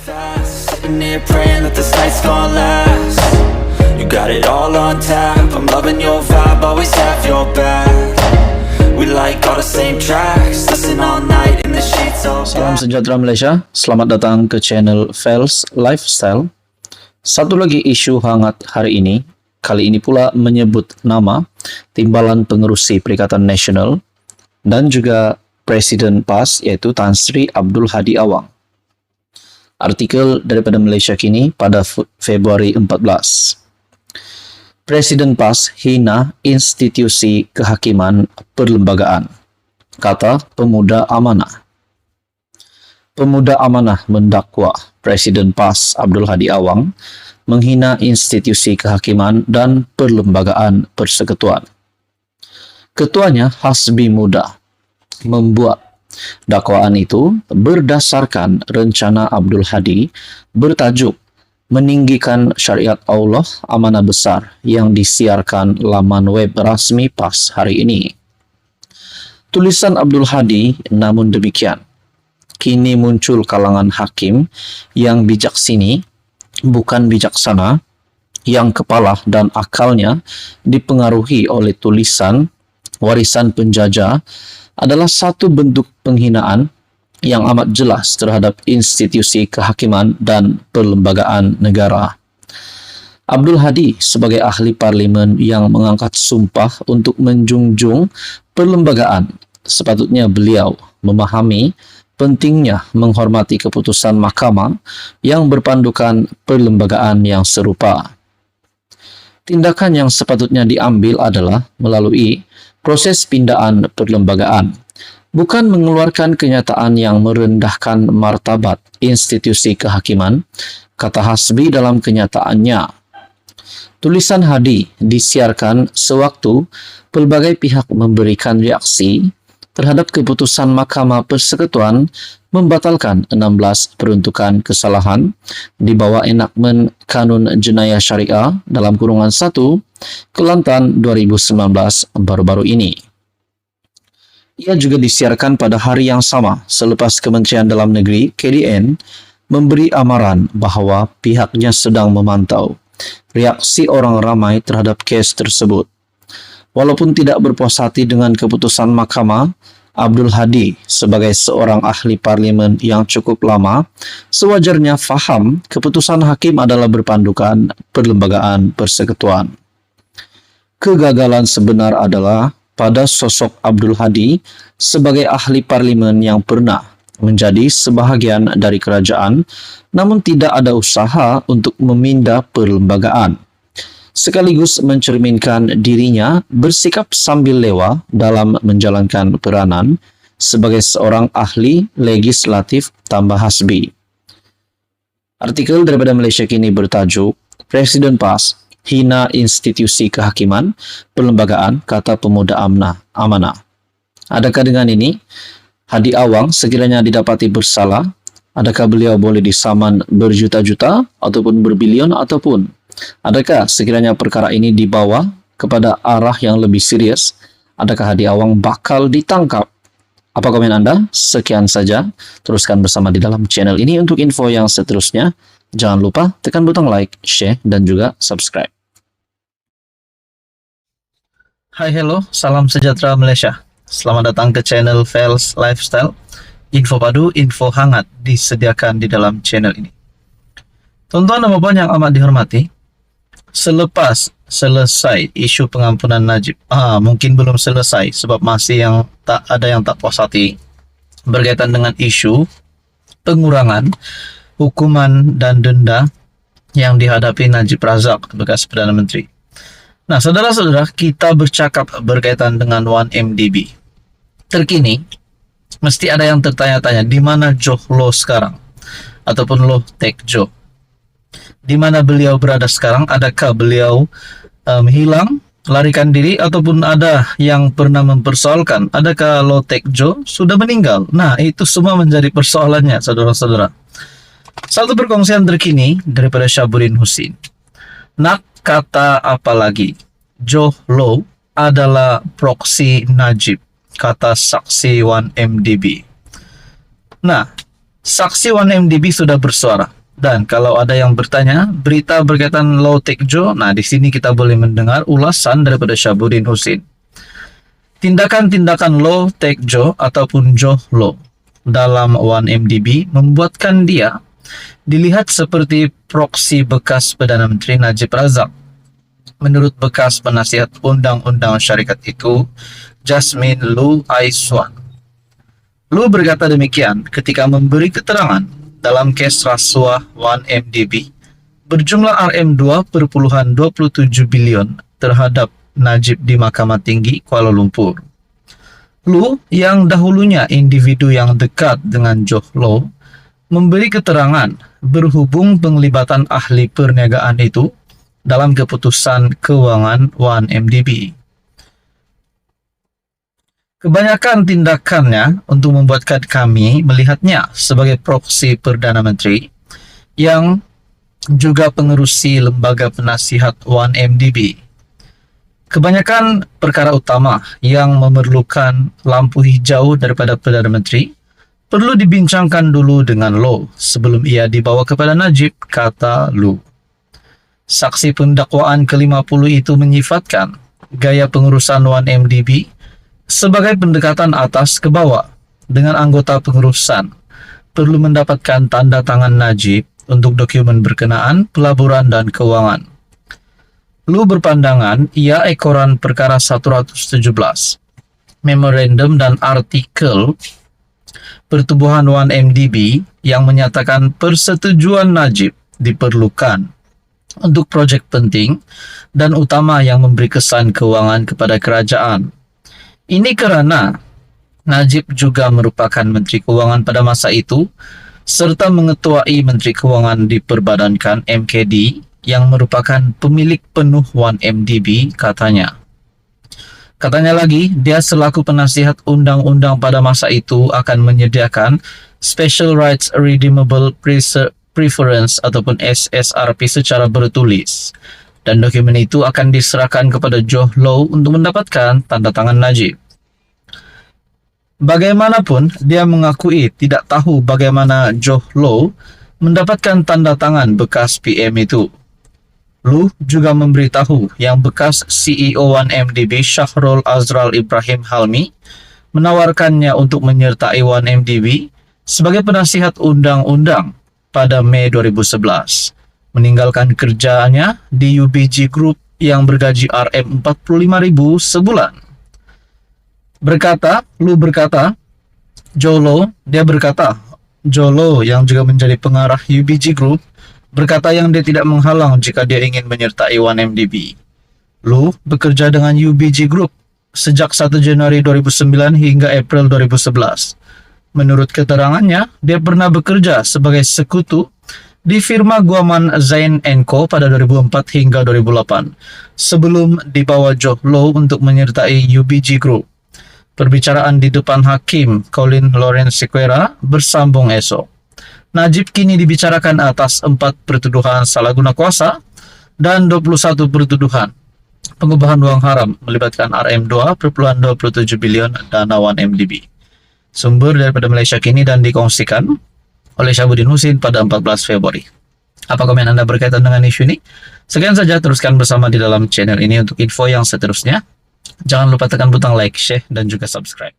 fast, sitting here praying that this night's gonna last. You got it all on tap, I'm loving your vibe, always have your back. We like all the same tracks, listen all night in the sheets all Salam sejahtera Malaysia, selamat datang ke channel Fels Lifestyle. Satu lagi isu hangat hari ini, kali ini pula menyebut nama Timbalan Pengerusi Perikatan Nasional dan juga Presiden PAS, yaitu Tan Sri Abdul Hadi Awang. Artikel daripada Malaysia Kini pada Februari 14. Presiden PAS hina institusi kehakiman perlembagaan, kata pemuda amanah. Pemuda amanah mendakwa Presiden PAS Abdul Hadi Awang menghina institusi kehakiman dan perlembagaan persekutuan. Ketuanya Hasbi Muda membuat dakwaan itu berdasarkan rencana Abdul Hadi bertajuk Meninggikan Syariat Allah Amanah Besar yang disiarkan laman web rasmi PAS hari ini. Tulisan Abdul Hadi namun demikian, kini muncul kalangan hakim yang bijaksini, bukan bijaksana, yang kepala dan akalnya dipengaruhi oleh tulisan warisan penjajah adalah satu bentuk penghinaan yang amat jelas terhadap institusi kehakiman dan perlembagaan negara. Abdul Hadi sebagai ahli parlimen yang mengangkat sumpah untuk menjunjung perlembagaan, sepatutnya beliau memahami pentingnya menghormati keputusan mahkamah yang berpandukan perlembagaan yang serupa. Tindakan yang sepatutnya diambil adalah melalui proses pindaan perlembagaan, bukan mengeluarkan kenyataan yang merendahkan martabat institusi kehakiman, kata Hasbi dalam kenyataannya. Tulisan Hadi disiarkan sewaktu pelbagai pihak memberikan reaksi terhadap keputusan Mahkamah Persekutuan membatalkan 16 peruntukan kesalahan di bawah enakmen Kanun Jenayah Syariah dalam kurungan 1 Kelantan 2019 baru-baru ini. Ia juga disiarkan pada hari yang sama selepas Kementerian Dalam Negeri KDN memberi amaran bahawa pihaknya sedang memantau reaksi orang ramai terhadap kes tersebut. Walaupun tidak berpuas hati dengan keputusan mahkamah, Abdul Hadi sebagai seorang ahli parlimen yang cukup lama sewajarnya faham keputusan hakim adalah berpandukan perlembagaan persekutuan. Kegagalan sebenar adalah pada sosok Abdul Hadi sebagai ahli parlimen yang pernah menjadi sebahagian dari kerajaan namun tidak ada usaha untuk memindah perlembagaan, sekaligus mencerminkan dirinya bersikap sambil lewa dalam menjalankan peranan sebagai seorang ahli legislatif, tambah Hasbi. Artikel daripada Malaysia Kini bertajuk Presiden PAS hina institusi kehakiman perlembagaan, kata pemuda amanah. Adakah dengan ini Hadi Awang sekiranya didapati bersalah, adakah beliau boleh disaman berjuta-juta ataupun berbilion, ataupun adakah sekiranya perkara ini dibawa kepada arah yang lebih serius, adakah Hadi Awang bakal ditangkap? Apa komen anda? Sekian saja. Teruskan bersama di dalam channel ini untuk info yang seterusnya. Jangan lupa tekan butang like, share, dan juga subscribe. Hai, hello, salam sejahtera Malaysia. Selamat datang ke channel Fels Lifestyle. Info padu, info hangat disediakan di dalam channel ini. Tuan-tuan dan puan yang amat dihormati, selepas selesai isu pengampunan Najib, mungkin belum selesai sebab masih ada yang tak puas hati berkaitan dengan isu pengurangan hukuman dan denda yang dihadapi Najib Razak, bekas Perdana Menteri. Nah, saudara-saudara, kita bercakap berkaitan dengan 1MDB. Terkini, mesti ada yang tertanya-tanya, di mana Joh Loh sekarang? Ataupun Loh Tek Joh. Di mana beliau berada sekarang? Adakah beliau hilang, larikan diri, ataupun ada yang pernah mempersoalkan, adakah Loh Tek Joh sudah meninggal? Nah, itu semua menjadi persoalannya, saudara-saudara. Satu perkongsian terkini daripada Syabuddin Husin. Nak kata apa lagi? Joh Loh adalah proksi Najib, kata saksi 1MDB. Nah, Saksi 1MDB sudah bersuara. Dan kalau ada yang bertanya, berita berkaitan Law Tekjo, nah di sini kita boleh mendengar ulasan daripada Syahabuddin Husin. Tindakan-tindakan Law Tekjo ataupun Joh Law dalam 1MDB membuatkan dia dilihat seperti proksi bekas Perdana Menteri Najib Razak. Menurut bekas penasihat undang-undang syarikat itu, Jasmine Lu Aiswan. Lu berkata demikian ketika memberi keterangan dalam kes rasuah 1MDB berjumlah Rm2,27 bilion terhadap Najib di Mahkamah Tinggi Kuala Lumpur. Lu yang dahulunya individu yang dekat dengan Joh Law memberi keterangan berhubung penglibatan ahli perniagaan itu dalam keputusan keuangan 1MDB. Kebanyakan tindakannya untuk membuatkan kami melihatnya sebagai proksi Perdana Menteri yang juga pengerusi lembaga penasihat 1MDB. Kebanyakan perkara utama yang memerlukan lampu hijau daripada Perdana Menteri perlu dibincangkan dulu dengan Law sebelum ia dibawa kepada Najib, kata Lu. Saksi pendakwaan ke-50 itu menyifatkan gaya pengurusan 1MDB sebagai pendekatan atas ke bawah dengan anggota pengurusan perlu mendapatkan tanda tangan Najib untuk dokumen berkenaan pelaburan dan keuangan. Lu berpandangan ia ekoran perkara 117, memorandum dan artikel pertubuhan 1MDB yang menyatakan persetujuan Najib diperlukan untuk proyek penting dan utama yang memberi kesan keuangan kepada kerajaan. Ini kerana Najib juga merupakan Menteri Keuangan pada masa itu serta mengetuai Menteri Keuangan diperbadankan MKD yang merupakan pemilik penuh 1MDB, katanya. Katanya lagi, dia selaku penasihat undang-undang pada masa itu akan menyediakan Special Rights Redeemable Preference ataupun SSRP secara bertulis. Dan dokumen itu akan diserahkan kepada Joh Law untuk mendapatkan tanda tangan Najib. Bagaimanapun, dia mengakui tidak tahu bagaimana Joh Law mendapatkan tanda tangan bekas PM itu. Lu juga memberitahu yang bekas CEO 1MDB Syahrul Azral Ibrahim Halmi menawarkannya untuk menyertai 1MDB sebagai penasihat undang-undang pada Mei 2011, meninggalkan kerjaannya di UBG Group yang bergaji Rm45.000 sebulan. Lu berkata, Joh Law yang juga menjadi pengarah UBG Group berkata yang dia tidak menghalang jika dia ingin menyertai 1MDB. Lu bekerja dengan UBG Group sejak 1 Januari 2009 hingga April 2011. Menurut keterangannya, dia pernah bekerja sebagai sekutu di firma Guaman Zain & Co pada 2004 hingga 2008, sebelum dibawa Joh Law untuk menyertai UBG Group. Perbicaraan di depan Hakim Colin Lawrence Sequeira bersambung esok. Najib kini dibicarakan atas 4 pertuduhan salah guna kuasa dan 21 pertuduhan pengubahan uang haram melibatkan Rm2,27 bilion dana 1MDB. Sumber daripada Malaysia Kini dan dikongsikan oleh Syahabuddin Husin pada 14 Februari. Apa komen anda berkaitan dengan isu ini? Sekian saja, teruskan bersama di dalam channel ini untuk info yang seterusnya. Jangan lupa tekan butang like, share, dan juga subscribe.